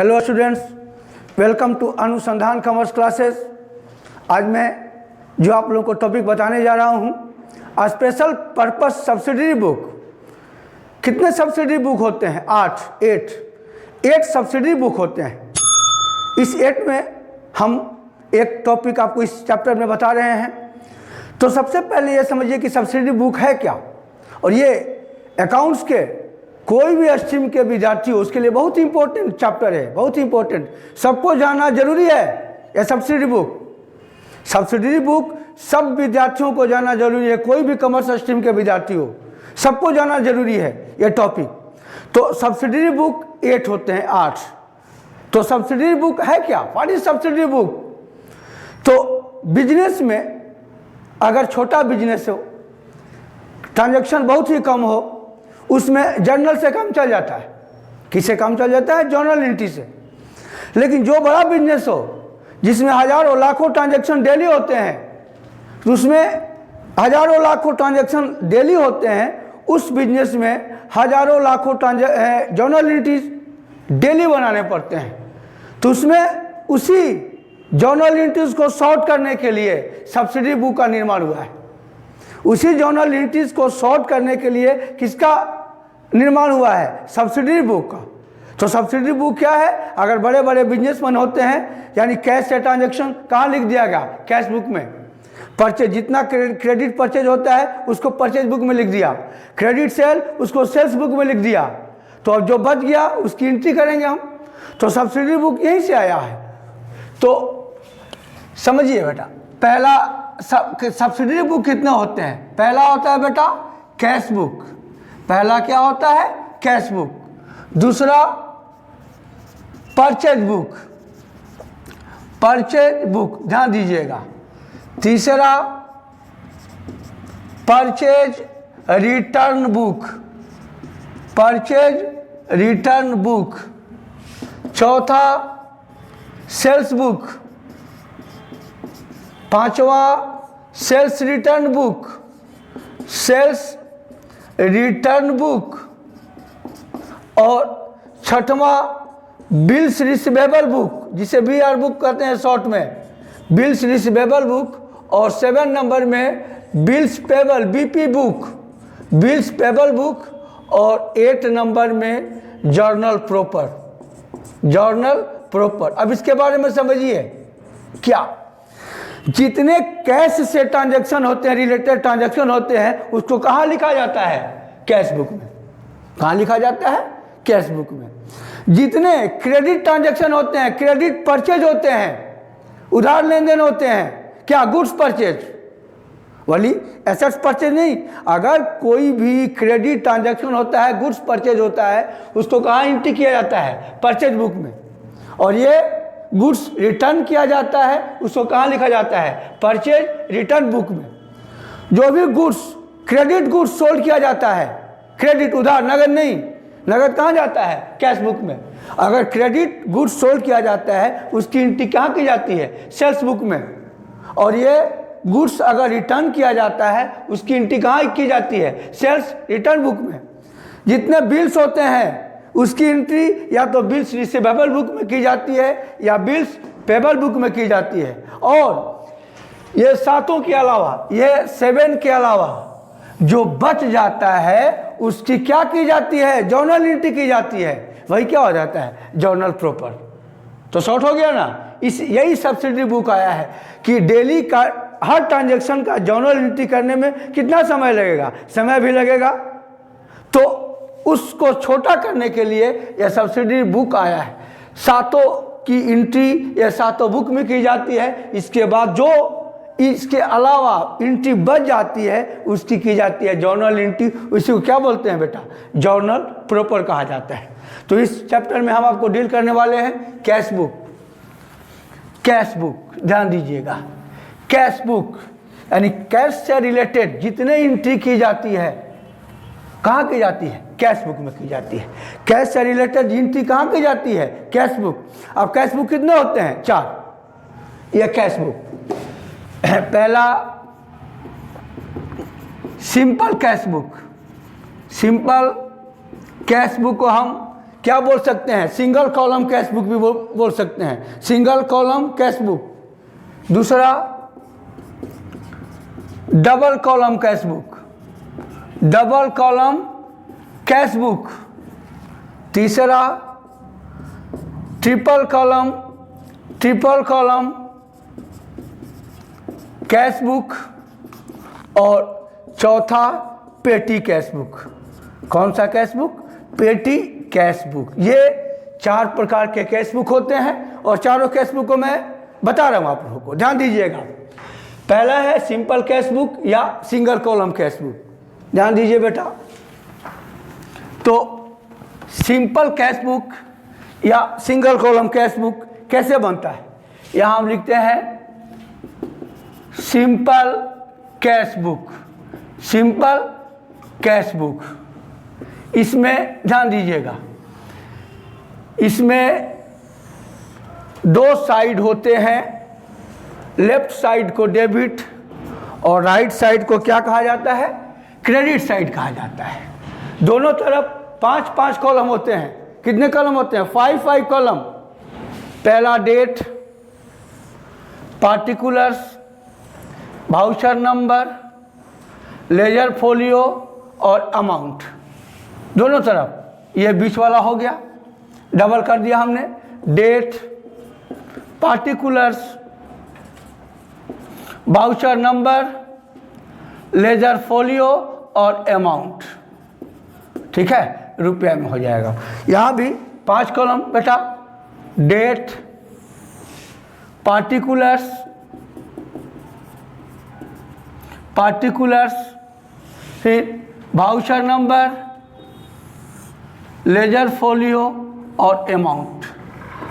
Hello students, welcome to अनुसंधान commerce classes. आज मैं जो आप लोगों को टॉपिक बताने जा रहा हूँ, स्पेशल पर्पस सब्सिडरी बुक। कितने सब्सिडरी बुक होते हैं? 8 सब्सिडरी बुक होते हैं। इस 8 में हम एक टॉपिक आपको इस चैप्टर में बता रहे हैं। तो सबसे पहले ये समझिए कि सब्सिडरी बुक है क्या, और ये अकाउंट्स के कोई भी स्ट्रीम के विद्यार्थी हो उसके लिए बहुत इंपॉर्टेंट चैप्टर है, बहुत इंपॉर्टेंट। सबको जानना जरूरी है यह सब्सिडरी बुक। सब्सिडरी बुक सब विद्यार्थियों को जानना जरूरी है, कोई भी कॉमर्स स्ट्रीम के विद्यार्थी हो सबको जानना जरूरी है यह टॉपिक। तो सब्सिडरी बुक 8 होते हैं, 8। तो सब्सिडरी बुक है क्या? What is subsidiary book? तो बिजनेस में अगर छोटा बिजनेस हो, ट्रांजैक्शन बहुत ही कम हो, उसमें जर्नल से काम चल जाता है। किससे काम चल जाता है? जर्नल एंट्री से। लेकिन जो बड़ा बिजनेस हो जिसमें हजारों लाखों ट्रांजैक्शन डेली होते हैं, तो उसमें हजारों लाखों ट्रांजैक्शन डेली होते हैं, उस बिजनेस में हजारों लाखों जर्नल एंट्रीज डेली बनाने पड़ते हैं। तो उसमें उसी जर्नल एंट्रीज को सॉर्ट करने के लिए सब्सिडरी बुक का निर्माण हुआ है। उसी जर्नल एंट्रीज को सॉर्ट करने के लिए किसका निर्माण हुआ है? सब्सिडरी बुक का। तो सब्सिडरी बुक क्या है? अगर बड़े बड़े बिजनेसमैन होते हैं, यानी कैश से ट्रांजैक्शन कहाँ लिख दिया गया? कैश बुक में। परचेज, जितना क्रेडिट परचेज होता है उसको परचेज बुक में लिख दिया, क्रेडिट सेल उसको सेल्स बुक में लिख दिया। तो अब जो बच गया उसकी एंट्री करेंगे हम। तो सब्सिडरी बुक यहीं से आया है। तो समझिए बेटा, पहला सब्सिडरी बुक कितने होते हैं? पहला होता है बेटा कैश बुक। पहला क्या होता है? Cash book. दूसरा परचेज बुक, परचेज बुक ध्यान दीजिएगा। तीसरा purchase return book, purchase return book. चौथा सेल्स बुक। पांचवा sales return book, sales return book. और छठवां बिल्स रिसीवेबल बुक, जिसे BR बुक कहते हैं शॉर्ट में, बिल्स रिसीवेबल बुक। और 7 नंबर में bills payable BP book, bills payable book. और 8 नंबर में जर्नल प्रॉपर, जर्नल प्रॉपर। अब इसके बारे में समझिए क्या, जितने कैश से ट्रांजैक्शन होते हैं, रिलेटेड ट्रांजैक्शन होते हैं, उसको कहाँ लिखा जाता है? कैश बुक में। कहाँ लिखा जाता है? कैश बुक में। जितने क्रेडिट ट्रांजैक्शन होते हैं, क्रेडिट परचेज होते हैं, उधार लेन देन होते हैं, क्या? गुड्स परचेज वाली, एसेट्स परचेज नहीं। अगर कोई भी क्रेडिट ट्रांजैक्शन होता है, गुड्स परचेज होता है, उसको कहाँ एंट्री किया जाता है? परचेज बुक में। और ये गुड्स रिटर्न किया जाता है, उसको कहाँ लिखा जाता है? परचेज रिटर्न बुक में। जो भी गुड्स, क्रेडिट गुड्स सोल्ड किया जाता है, क्रेडिट उधार, नगद नहीं, नगद कहाँ जाता है? कैश बुक में। अगर क्रेडिट गुड्स सोल्ड किया जाता है, उसकी एंट्री कहाँ की जाती है? सेल्स बुक में। और ये गुड्स अगर रिटर्न किया जाता है, उसकी एंट्री कहाँ की जाती है? सेल्स रिटर्न बुक में। जितने बिल्स होते हैं उसकी एंट्री या तो बिल्स रिसीवेबल बुक में की जाती है या बिल्स पेबल बुक में की जाती है। और ये 7 के अलावा, ये 7 के अलावा जो बच जाता है उसकी क्या की जाती है? जर्नल एंट्री की जाती है। वही क्या हो जाता है? Journal proper. तो शॉर्ट हो गया ना। यही सब्सिडरी बुक आया है कि डेली का हर ट्रांजैक्शन का जर्नल एंट्री करने में कितना समय लगेगा? समय भी लगेगा। तो उसको छोटा करने के लिए यह सब्सिडरी बुक आया है। 7 की एंट्री यह 7 बुक में की जाती है। इसके बाद जो इसके अलावा एंट्री बच जाती है उसकी की जाती है जर्नल एंट्री। उसी को क्या बोलते हैं बेटा? जर्नल प्रॉपर कहा जाता है। तो इस चैप्टर में हम आपको डील करने वाले हैं कैश बुक। कैश बुक ध्यान दीजिएगा, कैश बुक यानी कैश से रिलेटेड जितने एंट्री की जाती है, कहाँ की जाती है? कैश बुक में की जाती है। कैश से रिलेटेड एंट्री कहाँ की जाती है? Cash book. अब कैश बुक कितने होते हैं? 4। यह कैश बुक। पहला simple cash book. Simple cash book को हम क्या बोल सकते हैं, सिंगल कॉलम कैश बुक भी बोल सकते हैं, सिंगल कॉलम कैश बुक। दूसरा double column cash book, double column cash book. तीसरा ट्रिपल कॉलम कैश बुक। और चौथा पेटी कैश बुक। कौन सा कैश बुक, पेटी कैश बुक। ये 4 प्रकार के कैश बुक होते हैं और चारों कैश बुक को मैं बता रहा हूँ आप लोगों को, ध्यान दीजिएगा। पहला है सिंपल कैश बुक या सिंगल कॉलम कैश बुक, ध्यान दीजिए बेटा। तो सिंपल कैश बुक या सिंगल कॉलम कैश बुक कैसे बनता है, यहाँ हम लिखते हैं simple cash book, simple cash book. इसमें ध्यान दीजिएगा, इसमें 2 साइड होते हैं, लेफ्ट साइड को डेबिट और राइट साइड को क्या कहा जाता है, क्रेडिट साइड कहा जाता है। दोनों तरफ 5-5 कॉलम होते हैं। कितने कॉलम होते हैं, 5-5 कॉलम। पहला date, particulars, voucher number, ledger folio और अमाउंट, दोनों तरफ। ये बीच वाला हो गया, डबल कर दिया हमने, date, particulars, voucher number, ledger folio और अमाउंट। ठीक है, रुपया में हो जाएगा। यहाँ भी 5 कॉलम बेटा, डेट, पार्टिकुलर्स, फिर वाउचर नंबर, लेजर फोलियो और अमाउंट।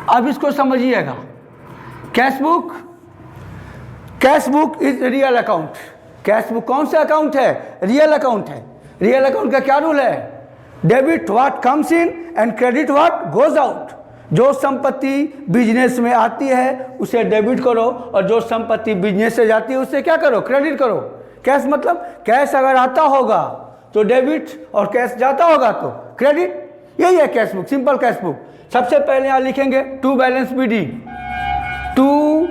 अब इसको समझिएगा। Cash book is real account. Cash book कौन सा अकाउंट है, रियल अकाउंट है। रियल अकाउंट का क्या रूल है, debit what comes in and credit what goes out. जो संपत्ति बिजनेस में आती है उसे डेबिट करो और जो संपत्ति बिजनेस से जाती है उससे क्या करो, क्रेडिट करो। कैश मतलब कैश अगर आता होगा तो डेबिट और कैश जाता होगा तो क्रेडिट। यही है cash book, simple cash book. सबसे पहले यहाँ लिखेंगे to balance BD, to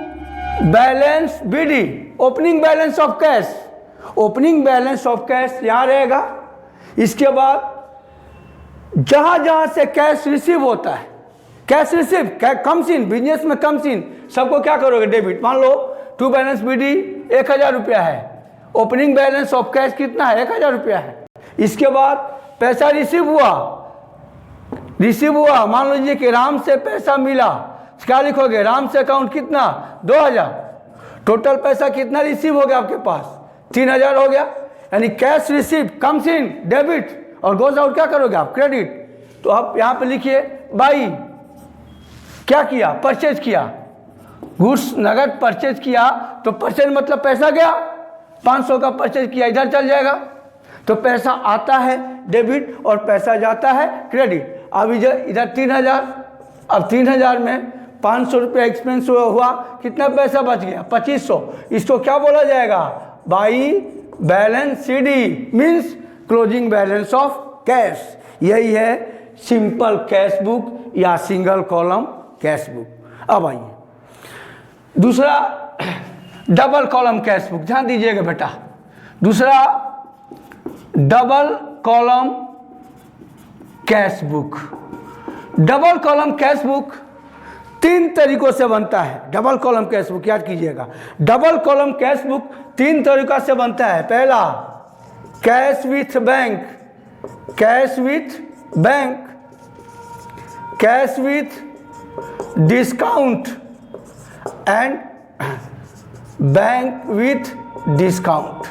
balance BD, opening balance of cash. Opening balance of cash यहाँ रहेगा। इसके बाद जहां जहां से कैश रिसीव होता है, cash receive comes in, business में कम्स इन, सबको क्या करोगे, डेबिट। मान लो टू बैलेंस बीडी 1000 रुपया है, ओपनिंग बैलेंस ऑफ कैश कितना है, 1000 रुपया है। इसके बाद पैसा रिसीव हुआ, मान लीजिए कि राम से पैसा मिला, क्या लिखोगे, राम से अकाउंट कितना, 2000। टोटल पैसा कितना रिसीव हो गया आपके पास, 3000 हो गया। यानी cash receive comes in debit और गोज आउट क्या करोगे आप, क्रेडिट। तो आप यहाँ पे लिखिए बाई, क्या किया, परचेज किया, गुड्स नगद परचेज किया। तो परचेज मतलब पैसा गया, 500 का परचेज किया, इधर चल जाएगा। तो पैसा आता है डेबिट और पैसा जाता है क्रेडिट। अब इधर 3000, अब 3000 में 500 रुपया एक्सपेंस हुआ, कितना पैसा बच गया, 2500। इसको क्या बोला जाएगा, by balance CD, means closing balance of cash. यही है सिंपल कैश बुक या सिंगल कॉलम कैश बुक। अब आइए दूसरा, डबल कॉलम कैश बुक। ध्यान दीजिएगा बेटा, दूसरा double column cash book. Double column cash book 3 तरीकों से बनता है। डबल कॉलम कैश बुक याद कीजिएगा, डबल कॉलम कैश बुक 3 तरीक़ा से बनता है। पहला cash with bank, cash with bank, cash with discount and bank with discount,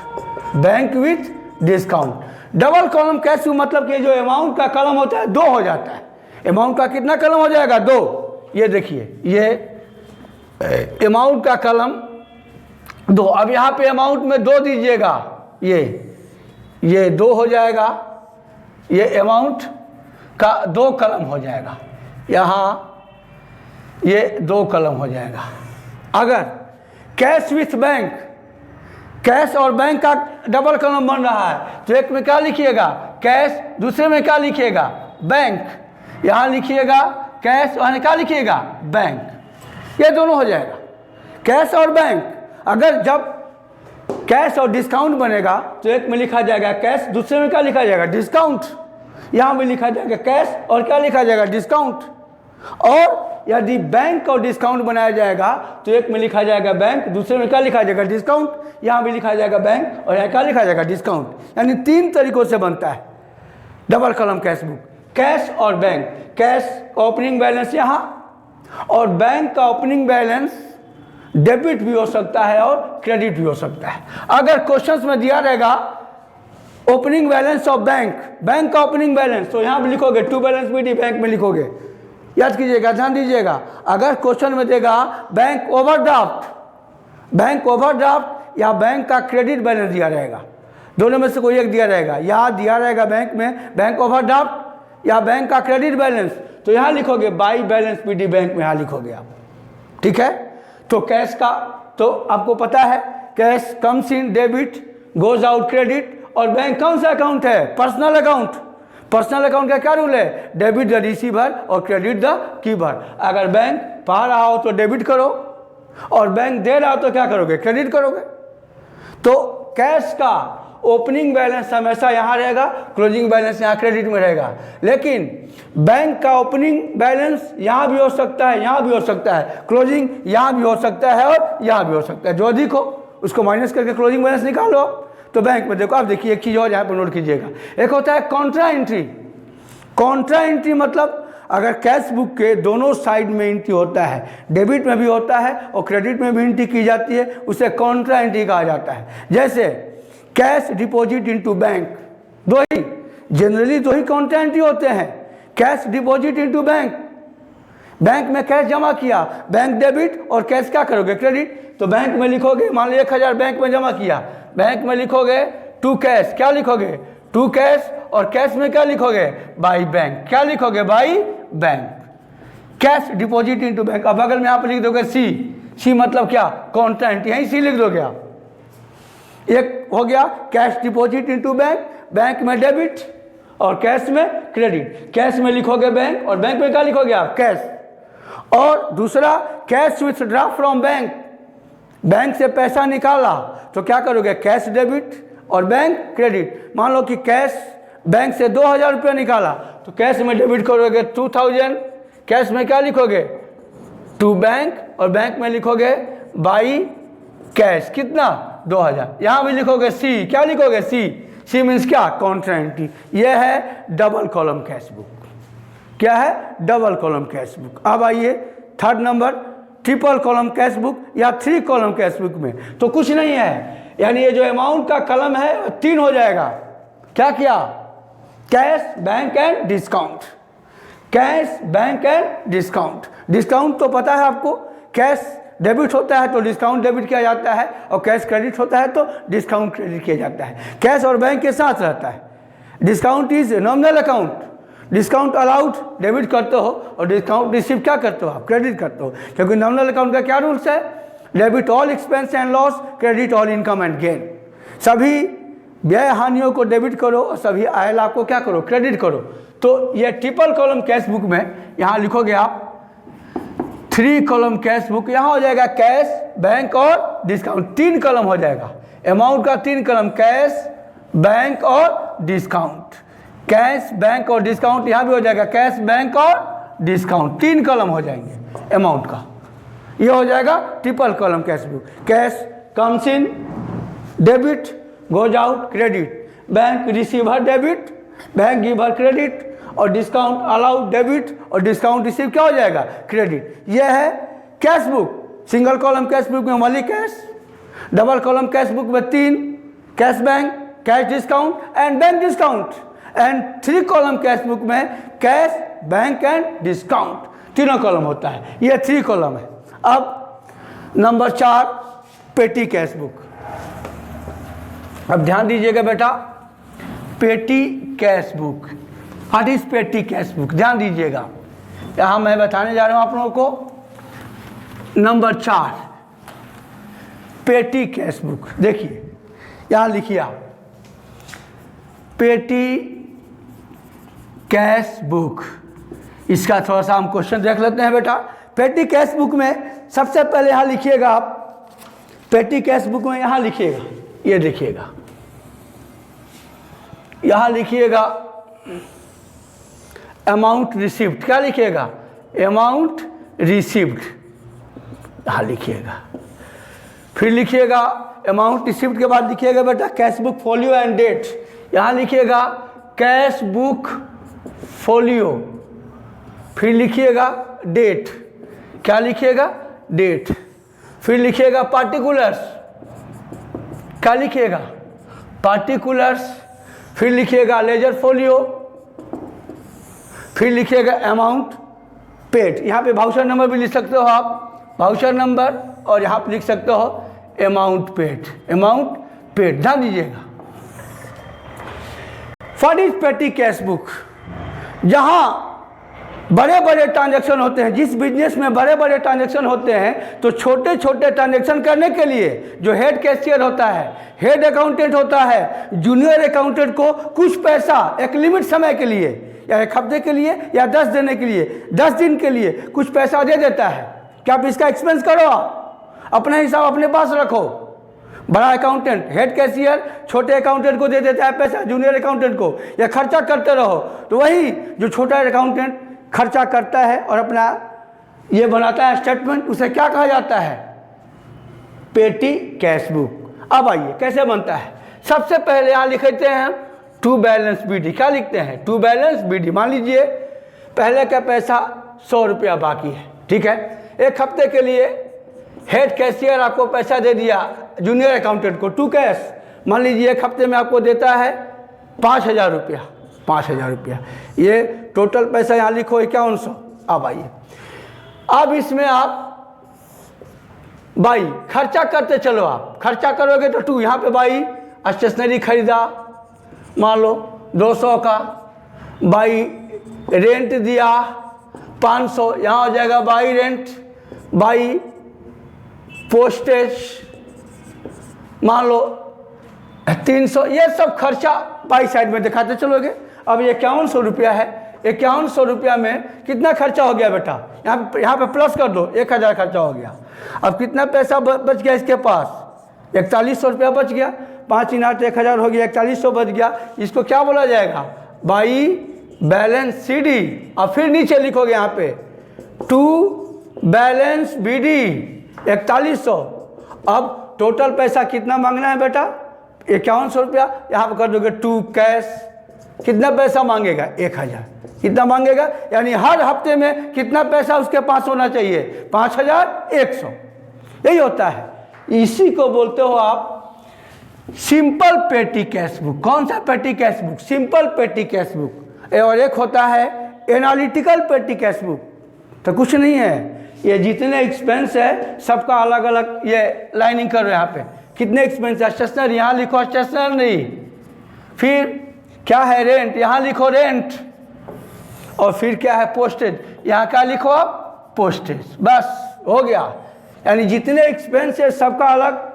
bank with discount. Double column cash book मतलब कि जो अमाउंट का कॉलम होता है 2 हो जाता है। अमाउंट का कितना कॉलम हो जाएगा, 2। ये देखिए, ये अमाउंट का कॉलम 2। अब यहाँ पे अमाउंट में 2 दीजिएगा, ये 2 हो जाएगा। ये अमाउंट का 2 कॉलम हो जाएगा, यहाँ ये 2 कॉलम हो जाएगा। अगर कैश विथ बैंक, कैश और बैंक का डबल कॉलम बन रहा है तो एक में क्या लिखिएगा, कैश, दूसरे में क्या लिखिएगा, बैंक। यहाँ लिखिएगा कैश और क्या लिखिएगा बैंक, ये दोनों हो जाएगा कैश और बैंक। अगर जब कैश और डिस्काउंट बनेगा तो एक में लिखा जाएगा कैश, दूसरे में क्या लिखा जाएगा डिस्काउंट। यहाँ भी लिखा जाएगा कैश और क्या लिखा जाएगा डिस्काउंट। और यदि बैंक और डिस्काउंट बनाया जाएगा तो एक में लिखा जाएगा बैंक, दूसरे में क्या लिखा जाएगा डिस्काउंट। यहाँ भी लिखा जाएगा बैंक और यहाँ क्या लिखा जाएगा डिस्काउंट। यानी 3 तरीकों से बनता है double column cash book, cash और बैंक। कैश का ओपनिंग बैलेंस यहाँ और बैंक का ओपनिंग बैलेंस डेबिट भी हो सकता है और क्रेडिट भी हो सकता है। अगर क्वेश्चंस में दिया रहेगा opening balance of bank, bank का ओपनिंग बैलेंस, तो यहाँ भी लिखोगे टू बैलेंस बीडी, बैंक में लिखोगे। याद कीजिएगा, ध्यान दीजिएगा। अगर क्वेश्चन में देगा बैंक ओवरड्राफ्ट, बैंक ओवरड्राफ्ट या बैंक का क्रेडिट बैलेंस दिया रहेगा, दोनों में से कोई एक दिया रहेगा। यहाँ दिया रहेगा बैंक में बैंक ओवरड्राफ्ट या बैंक का क्रेडिट बैलेंस, तो यहाँ लिखोगे बाई बैलेंस पीडी बैंक में यहाँ लिखोगे आप, ठीक है। तो कैश का तो आपको पता है cash comes in debit goes out credit, और बैंक कौन सा अकाउंट है पर्सनल अकाउंट। पर्सनल अकाउंट का क्या रूल है डेबिट द रिसीवर और क्रेडिट द कीपर। अगर बैंक पा रहा हो तो डेबिट करो और बैंक दे रहा हो तो क्या करोगे क्रेडिट करोगे। तो कैश का ओपनिंग बैलेंस हमेशा यहाँ रहेगा, क्लोजिंग बैलेंस यहाँ क्रेडिट में रहेगा। लेकिन बैंक का ओपनिंग बैलेंस यहाँ भी हो सकता है, यहाँ भी हो सकता है, क्लोजिंग यहाँ भी हो सकता है और यहाँ भी हो सकता है। जो अधिक हो उसको माइनस करके क्लोजिंग बैलेंस निकालो। तो बैंक में देखो, आप देखिए एक चीज़ और यहाँ पर नोट कीजिएगा, एक होता है कॉन्ट्रा एंट्री। कॉन्ट्रा एंट्री मतलब अगर कैश बुक के दोनों साइड में एंट्री होता है, डेबिट में भी होता है और क्रेडिट में भी एंट्री की जाती है, उसे कॉन्ट्रा एंट्री कहा जाता है। जैसे कैश डिपॉजिट इनटू बैंक, दो ही जनरली दो ही कॉन्ट्रा एंट्री होते हैं, cash deposit into bank, bank में कैश जमा किया, बैंक डेबिट और कैश क्या करोगे क्रेडिट। तो बैंक में लिखोगे, मान लो 1000 बैंक में जमा किया, बैंक में लिखोगे टू कैश, क्या लिखोगे टू कैश, और कैश में क्या लिखोगे बाई बैंक, क्या लिखोगे by bank, cash deposit into bank. अब बगल में आप लिख दोगे सी, सी मतलब क्या कॉन्ट्रा एंट्री, यहीं सी लिख दोगे आप। एक हो गया cash deposit into bank, bank में डेबिट और कैश में क्रेडिट। कैश में लिखोगे बैंक और बैंक में क्या लिखोगे आप कैश। और दूसरा cash withdraw from bank, bank से पैसा निकाला तो क्या करोगे कैश डेबिट और बैंक क्रेडिट। मान लो कि कैश बैंक से 2000 रुपये निकाला तो कैश में डेबिट करोगे 2000, कैश में क्या लिखोगे टू बैंक और बैंक में लिखोगे बाई कैश कितना 2000। यहाँ भी लिखोगे सी, क्या लिखोगे सी, सी मीन्स क्या कॉन्ट्रा एंट्री। यह है डबल कॉलम कैश बुक। क्या है डबल कॉलम कैश बुक। अब आइए third number triple column cash book या 3 कॉलम कैश बुक में तो कुछ नहीं है, यानी ये जो अमाउंट का कलम है 3 हो जाएगा। क्या किया cash bank and discount, cash bank and discount. Discount तो पता है आपको, कैश डेबिट होता है तो डिस्काउंट डेबिट किया जाता है और कैश क्रेडिट होता है तो डिस्काउंट क्रेडिट किया जाता है। कैश और बैंक के साथ रहता है। Discount is nominal account, discount allowed debit करते हो और डिस्काउंट रिसीव क्या करते हो आप क्रेडिट करते हो, क्योंकि नॉमिनल अकाउंट का क्या रूल्स है debit all expense and loss, credit all income and gain. सभी व्यय हानियों को डेबिट करो और सभी आय लाभ को क्या करो क्रेडिट करो। तो ये ट्रिपल कॉलम कैश बुक में यहाँ लिखोगे आप 3 कॉलम कैश बुक, यहाँ हो जाएगा कैश बैंक और डिस्काउंट, 3 कॉलम हो जाएगा। अमाउंट का 3 कॉलम कैश बैंक और डिस्काउंट, कैश बैंक और डिस्काउंट, यहाँ भी हो जाएगा कैश बैंक और डिस्काउंट, 3 कॉलम हो जाएंगे अमाउंट का। ये हो जाएगा triple column cash book. Cash comes in debit goes out credit, bank receiver debit bank giver credit और डिस्काउंट अलाउड डेबिट और डिस्काउंट रिसीव क्या हो जाएगा क्रेडिट। यह है cash book. Single column cash book में only cash, double column cash book में 3 cash bank, cash discount and bank discount, and 3 column cash book में कैश बैंक एंड डिस्काउंट, तीनों कॉलम होता है। यह 3 कॉलम है। अब नंबर 4 पेटी कैश बुक। अब ध्यान दीजिएगा बेटा, पेटी कैश बुक, व्हाट इज पेटी कैश बुक, ध्यान दीजिएगा। यहाँ मैं बताने जा रहा हूँ आप लोगों को नंबर 4 पेटी कैश बुक। देखिए यहाँ लिखिए आप पेटी कैश बुक। इसका थोड़ा सा हम क्वेश्चन देख लेते हैं बेटा। पेटी कैश बुक में सबसे पहले यहाँ लिखिएगा आप, पेटी कैश बुक में यहाँ लिखिएगा, ये देखिएगा, यहाँ लिखिएगा अमाउंट रिसीव्ड। क्या लिखिएगा? अमाउंट रिसीव्ड, यहाँ लिखिएगा। फिर लिखिएगा अमाउंट रिसीव्ड के बाद लिखिएगा बेटा cash book folio and date. यहाँ लिखिएगा कैश बुक फोलियो, फिर लिखिएगा डेट। क्या लिखिएगा? डेट। फिर लिखिएगा पार्टिकुलर्स। क्या लिखिएगा? पार्टिकुलर्स। फिर लिखिएगा लेजर फोलियो, फिर लिखिएगा अमाउंट पेड। यहाँ पे वाउचर नंबर भी लिख सकते हो आप, वाउचर नंबर, और यहाँ पे लिख सकते हो अमाउंट पेड, अमाउंट पेड। ध्यान दीजिएगा। व्हाट इज पेटी कैश बुक? जहाँ बड़े बड़े ट्रांजैक्शन होते हैं, जिस बिजनेस में बड़े बड़े ट्रांजैक्शन होते हैं, तो छोटे छोटे ट्रांजैक्शन करने के लिए जो हेड कैशियर होता है, हेड अकाउंटेंट होता है, जूनियर अकाउंटेंट को कुछ पैसा एक लिमिट समय के लिए, या एक हफ्ते के लिए, या 10 दिन के लिए, 10 दिन के लिए कुछ पैसा दे देता है कि आप इसका एक्सपेंस करो, अपना हिसाब अपने पास रखो। बड़ा अकाउंटेंट, हेड कैशियर छोटे अकाउंटेंट को दे देता है पैसा, जूनियर अकाउंटेंट को, या खर्चा करते रहो। तो वही जो छोटा अकाउंटेंट खर्चा करता है और अपना ये बनाता है स्टेटमेंट, उसे क्या कहा जाता है? पेटी कैश बुक। अब आइए कैसे बनता है। सबसे पहले यहाँ लिखते हैं टू बैलेंस बीडी। क्या लिखते हैं? To balance BD. मान लीजिए पहले का पैसा 100 रुपया बाकी है, ठीक है। एक हफ्ते के लिए हेड कैशियर आपको पैसा दे दिया, जूनियर अकाउंटेंट को टू कैश। मान लीजिए एक हफ्ते में आपको देता है 5,000 रुपया, 5,000 रुपया। ये टोटल पैसा यहाँ लिखो 5100। अब आइए, अब इसमें आप बाई खर्चा करते चलो। आप खर्चा करोगे तो टू, यहाँ पे बाई स्टेशनरी खरीदा मान लो 200 का, बाई रेंट दिया 500, यहाँ हो जाएगा बाई रेंट, बाई पोस्टेज मान लो 300। ये सब खर्चा बाई साइड में दिखाते चलोगे। अब ये 5100 रुपया है, 5100 रुपया में कितना खर्चा हो गया बेटा? यहाँ पे प्लस कर दो, 1000 खर्चा हो गया। अब कितना पैसा बच गया इसके पास? 4100 रुपया बच गया। 5 × 8 1000 हो गया, 4100 बच गया। इसको क्या बोला जाएगा? By balance CD. और फिर नीचे लिखोगे यहाँ पे टू बैलेंस बीडी 4100। अब टोटल पैसा कितना मांगना है बेटा? 5100 रुपया। यहाँ पर कर दोगे टू कैश। कितना पैसा मांगेगा? 1000। कितना मांगेगा? यानी हर हफ्ते में कितना पैसा उसके पास होना चाहिए? 5100। यही होता है। इसी को बोलते हो आप सिंपल पेटी कैश बुक। कौन सा पेटी कैश बुक? सिंपल पेटी कैश बुक। और एक होता है एनालिटिकल पेटी कैश बुक। तो कुछ नहीं है, ये जितने एक्सपेंस है सबका अलग अलग ये लाइनिंग करो। यहाँ पे कितने एक्सपेंस है? स्टेशनरी, यहाँ लिखो स्टेशनरी। फिर क्या है? रेंट, यहाँ लिखो रेंट। और फिर क्या है? पोस्टेज, यहाँ क्या लिखो आप? पोस्टेज। बस हो गया। यानी जितने एक्सपेंस है सबका अलग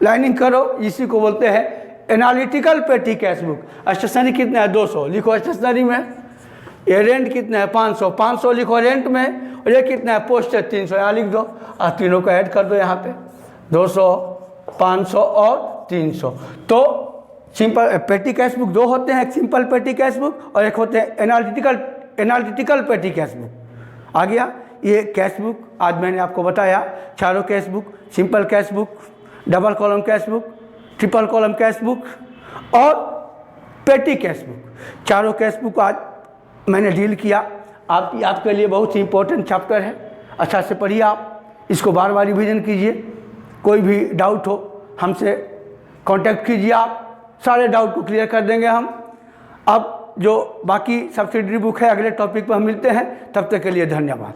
लाइनिंग करो। इसी को बोलते हैं एनालिटिकल पेटी कैश बुक। स्टेशनरी कितना है? 200 लिखो स्टेशनरी में। ये रेंट कितना है? 500, 500 लिखो रेंट में। और ये कितना है? पोस्टेज 300, यहाँ लिख दो। और तीनों को ऐड कर दो यहाँ पे, 200, 500 और 300। तो सिंपल पेटी कैश बुक दो होते हैं, एक सिंपल पेटी कैश बुक और एक होते हैं एनालिटिकल पेटी कैश बुक। आ गया ये कैश बुक। आज मैंने आपको बताया चारों cash book, simple cash book, double column cash book, triple column cash book और पेटी कैश बुक। चारों कैश बुक आज मैंने डील किया। आपके लिए बहुत ही इंपॉर्टेंट चैप्टर है। अच्छा से पढ़िए आप, इसको बार बार रिवीजन कीजिए। कोई भी डाउट हो हमसे कांटेक्ट कीजिए, आप सारे डाउट को क्लियर कर देंगे हम। अब जो बाकी सब्सिडरी बुक है अगले टॉपिक पर हम मिलते हैं, तब तक के लिए धन्यवाद।